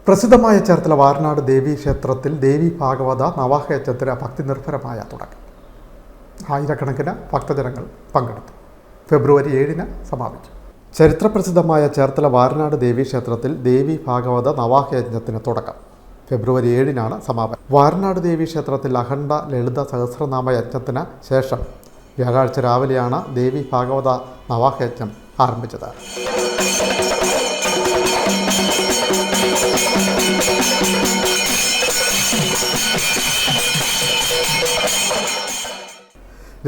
പ്രസിദ്ധമായ ചേർത്തല വാരനാട് ദേവീ ക്ഷേത്രത്തിൽ ദേവി ഭാഗവത നവാഹയജ്ഞത്തിന് ഭക്തി നിർഭരമായ തുടക്കം. ആയിരക്കണക്കിന് ഭക്തജനങ്ങൾ പങ്കെടുത്തു. ഫെബ്രുവരി 7 സമാപിക്കും. ചരിത്രപ്രസിദ്ധമായ ചേർത്തല വാരനാട് ദേവീ ക്ഷേത്രത്തിൽ ദേവി ഭാഗവത നവാഹയജ്ഞത്തിന് തുടക്കം. ഫെബ്രുവരി 7 സമാപനം. വാരനാട് ദേവീ ക്ഷേത്രത്തിൽ അഖണ്ഡ ലളിത സഹസ്രനാമ യജ്ഞത്തിന് ശേഷം വ്യാഴാഴ്ച രാവിലെയാണ് ദേവി ഭാഗവത നവാഹയജ്ഞം ആരംഭിച്ചത്.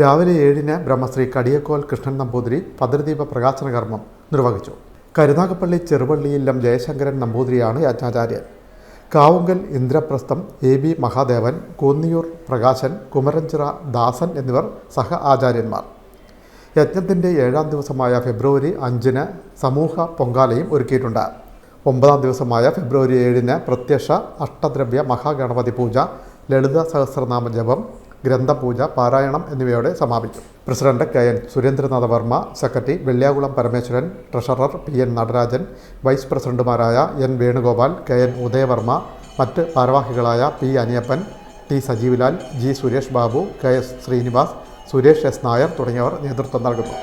രാവിലെ 7 ബ്രഹ്മശ്രീ കടിയക്കോൽ കൃഷ്ണൻ നമ്പൂതിരി ഭദ്രദീപ പ്രകാശന കർമ്മം നിർവഹിച്ചു. കരുനാഗപ്പള്ളി ചെറുവള്ളിയില്ലം ജയശങ്കരൻ നമ്പൂതിരിയാണ് യജ്ഞാചാര്യൻ. കാവുങ്കൽ ഇന്ദ്രപ്രസ്ഥം AB മഹാദേവൻ, കൂന്നിയൂർ പ്രകാശൻ, കുമരഞ്ചിറ ദാസൻ എന്നിവർ സഹ ആചാര്യന്മാർ. യജ്ഞത്തിൻ്റെ 7ാം ദിവസമായ ഫെബ്രുവരി 5 സമൂഹ പൊങ്കാലയും ഒരുക്കിയിട്ടുണ്ട്. 9ാം ദിവസമായ ഫെബ്രുവരി 7 പ്രത്യക്ഷ അഷ്ടദ്രവ്യ മഹാഗണപതി പൂജ, ലളിത സഹസ്രനാമ ജപം, ഗ്രന്ഥപൂജ, പാരായണം എന്നിവയോടെ സമാപിക്കും. President KN Surendranatha Varma, secretary Velliyakulam Parameswaran, treasurer PN Natarajan, vice പ്രസിഡന്റുമാരായ N വേണുഗോപാൽ, KN ഉദയവർമ്മ, മറ്റ് ഭാരവാഹികളായ P Aniyappan, T Sajeevlal, G Suresh Babu, KS Srinivas, Suresh S Nair തുടങ്ങിയവർ നേതൃത്വം നൽകുന്നു.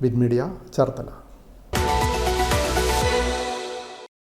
Win media Cherthala.